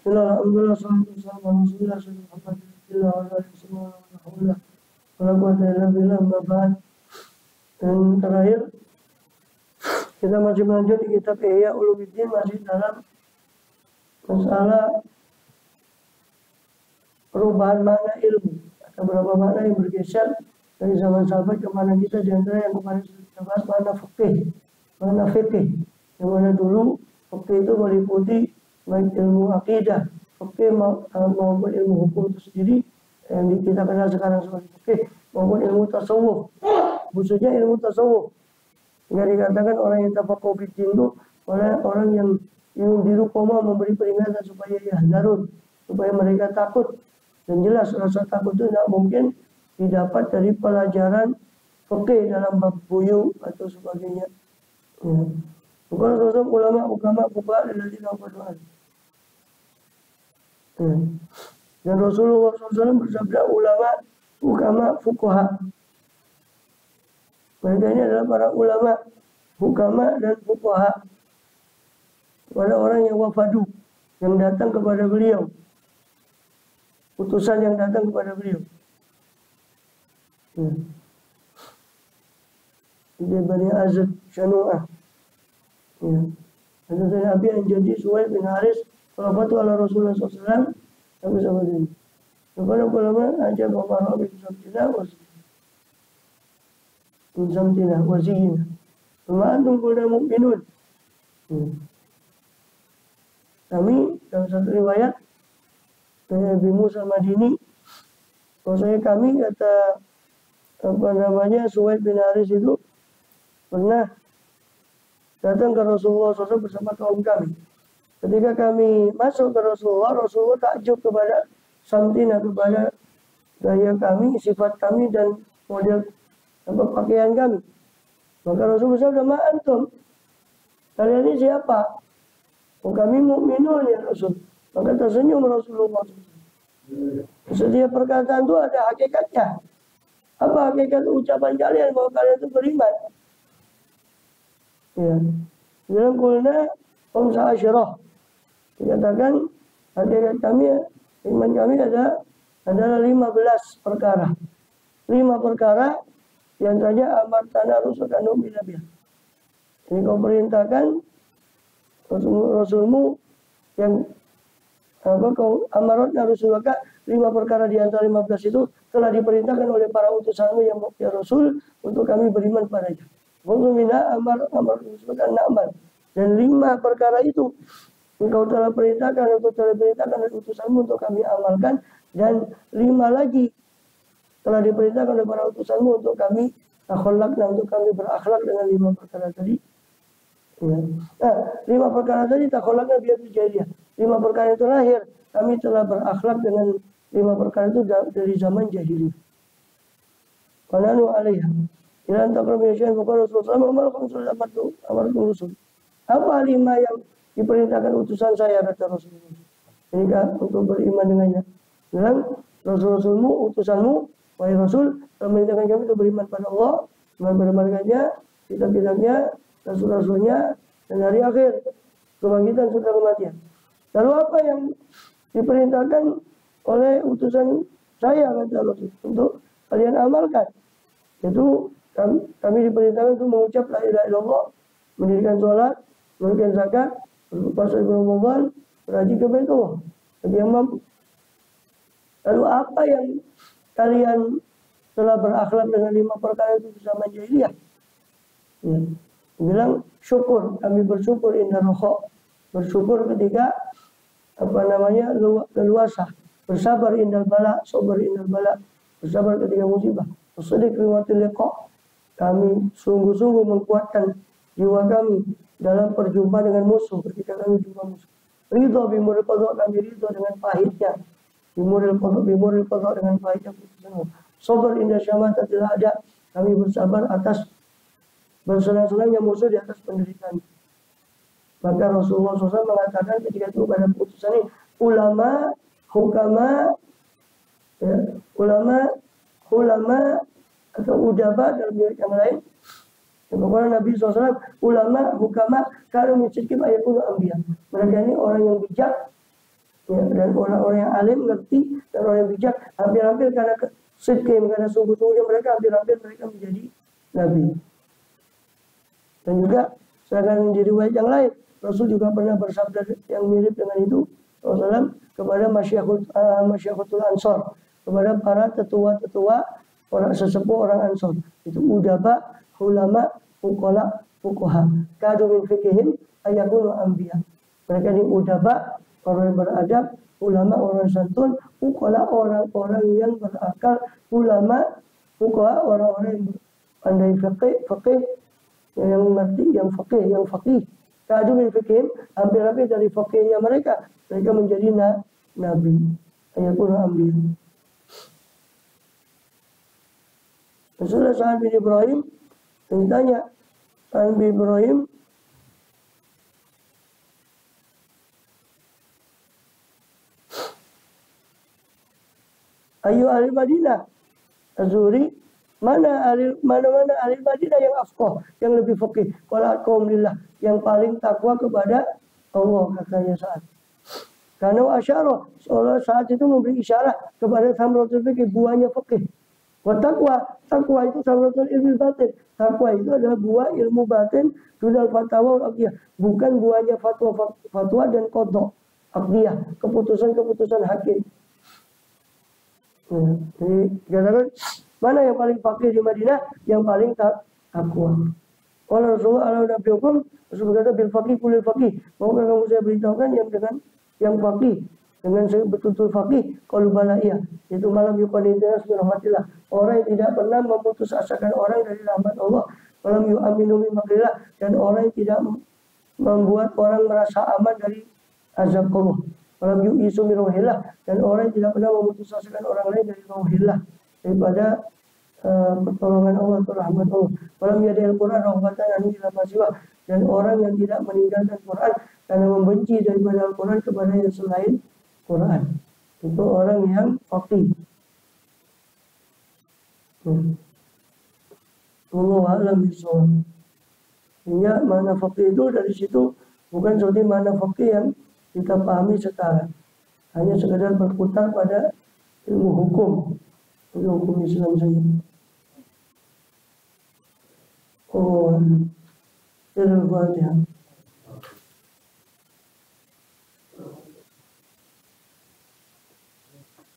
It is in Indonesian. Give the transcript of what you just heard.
Alhamdulillah, salatu wassalamu ala Rasulillah sallallahu alaihi. Dan terakhir kita masih melanjut di kitab Ihya Ulumuddin, masih dalam masalah perubahan makna ilmu. Ada beberapa makna yang bergeser dari zaman sahabat ke mana kita, di antara yang kemarin sudah kita bahas makna fikih. Yang mana dulu fikih itu meliputi baik ilmu akidah, fikih maupun ilmu hukum itu sendiri yang kita kenal sekarang sebagai fikih, maupun ilmu tasawuf, khususnya ilmu tasawuf. Yang dikatakan orang yang tafaqquh fi din itu orang yang diru koma memberi peringatan supaya yahdarun, supaya mereka takut. Dan jelas rasa takut itu tidak mungkin didapat dari pelajaran fikih dalam bab buyu atau sebagainya. Ya. Bukan sosok ulama fuqaha alladziina qadu'an. Dan Rasulullah SAW bersabda ulama, hukama, fuqaha. Mereka ini adalah para ulama, hukama dan fuqaha. Pada orang yang wafadu, yang datang kepada beliau. Utusan yang datang kepada beliau. Dia Bani Azad Syanu'ah. Ada Nabi yang jadi Suhaib bin Haris, wafatu ala Rasulullah SAW, sampai sahabat ini. Kepada ulama aja Bapak Rabi Samtina wazina. Antum kulna mu'minun. Kami dalam satu riwayat dari Nabi Musa Madini, bahwasanya kami kata Suhaib bin Haris itu pernah datang ke Rasulullah SAW bersama kaum kami. Ketika kami masuk ke Rasulullah takjub kepada Samtina, kepada gaya kami, sifat kami dan model pakaian kami. Maka Rasulullah SAW, ma antum, kalian ini siapa? Kami mukminun ya Rasul. Maka tersenyum Rasulullah SAW. Setiap perkataan itu ada hakikatnya. Apa hakikat ucapan kalian bahwa kalian itu beriman? Ya. Dalam kulna Qamsa Asyirah dikatakan hakikat kami, iman kami adalah 15 perkara. 5 perkara yang saja amar tanah rusul kanu binabiyah. Ini kau perintahkan Rasulmu yang kau amaratnya Rasulullah, 5 perkara di antara 15 itu telah diperintahkan oleh para utusanmu yang ya Rasul untuk kami beriman padanya. Wazumina amar Rasulullah na'mal. Dan 5 perkara itu engkau telah perintahkan oleh utusanmu untuk kami amalkan, dan 5 lagi telah diperintahkan oleh para utusanmu untuk kami akhlakna, untuk kami berakhlak dengan 5 perkara tadi. Ya. Nah, 5 perkara tadi takholakna biar jahiliyah. 5 perkara itu lahir, kami telah berakhlak dengan 5 perkara itu dari zaman jahiliyah. Qananu alaiha. Ila taqrabu syai'an faqala Rasulullah amar Rasul. Apa 5 yang diperintahkan utusan saya, kata Rasulullah. Ini kan untuk beriman dengannya. Bilang Rasul-Rasulmu, utusanmu, wahai Rasul, telah memerintahkan kami untuk beriman pada Allah, pada malaikatnya, kitab-kitabnya, Rasul-Rasulnya, dan hari akhir, kebangkitan setelah kematian. Lalu apa yang diperintahkan oleh utusan saya, kata Rasul, untuk kalian amalkan? Itu kami diperintahkan untuk mengucap la ilaha illallah, mendirikan sholat, menunaikan zakat, berpuasa di bulan Ramadan, berhaji ke Baitullah bagi yang mampu. Lalu apa yang kalian telah berakhlak dengan 5 perkara itu zaman jahiliyah? Bilang syukur, kami bersyukur indah rohok, bersyukur ketika leluasa, bersabar indal bala, sobar indal bala, bersabar ketika musibah, bersedih krimatil liqa, kami sungguh-sungguh menguatkan jiwa kami dalam perjumpaan dengan musuh ketika kami jumpa musuh. Ridho bimuril qadha, kami ridho dengan pahitnya, bimuril qadha dengan pahitnya putusan. Sobar indah syamata, tidak ada, kami bersabar atas bersenang-senangnya musuh di atas penderitaan. Maka Rasulullah SAW mengatakan ketika itu pada putusan ini, ulama, hukama, ya, ulama atau udaba dalam yang lain. Pokoknya Nabi SAW, ulama, hukama, kalau mencerkim ayat pun ambiya. Mereka ini orang yang bijak, Ya, dan orang-orang yang alim ngerti dan orang yang bijak hampir-hampir karena sidqim, karena sungguh-sungguhnya mereka hampir-hampir mereka menjadi nabi. Dan juga sedangkan di riwayat yang lain Rasul juga pernah bersabda yang mirip dengan itu Rasulullah kepada masyaratul ansor, kepada para tetua-tetua orang sesepuh orang ansor, itu udaba, ulama, fuqala, fuqaha, kadu min fikihim ayakunu anbiya. Mereka ini udaba, orang yang beradab, ulama orang santun, fuqala orang-orang yang berakal, ulama, fuqaha orang-orang yang pandai fikih, yang mengerti, yang faqih. Kadu min fikihim, hampir-hampir dari fakihnya mereka menjadi nabi. Ayakunu anbiya. Rasulullah Sa'ad bin Ibrahim ditanya, Sa'ad bin Ibrahim ayu ahli Madinah Azuri, mana ahli Madinah yang afqah, yang lebih faqih. Qala qaum lillah, yang paling takwa kepada Allah, katanya Sa'ad. Karena asyara, seolah saat itu memberi isyarat kepada samratul fikih, buahnya fikih. Takwa itu samratul ilmi batin. Takwa itu adalah buah ilmu batin, dunal fatwa aqdiyah, bukan buahnya fatwa dan qadha aqdiyah, keputusan hakim. Jadi katakan mana yang paling fakih di Madinah, yang paling takwa. Kalau Rasulullah Nabi hukum, Rasulullah berkata bil fakih kulil fakih. Maukah kamu saya beritahukan yang dengan yang fakih, dengan betul-betul fakih, kalau bala iya, itu malam yuqanitina rahmatillah, orang yang tidak pernah memutus asakan orang dari rahmat Allah, malam yu'aminu min makrillah, dan orang yang tidak membuat orang merasa aman dari azab Allah, malam yu'isu min rauhillah, dan orang yang tidak pernah memutus asakan orang lain dari rauhillah, daripada pertolongan Allah atau rahmat Allah. Malam yadil Quran rahmatan anu ila masiwa, dan orang yang tidak meninggalkan Quran karena membenci daripada Al-Quran kepada yang selain Quran, itu orang yang faqih. Wallahu a'lam bishawab. Sehingga makna faqih itu dari situ bukan seperti makna faqih yang kita pahami sekarang, hanya sekedar berputar pada ilmu hukum Islam saja. Oh, Al-Fatihah.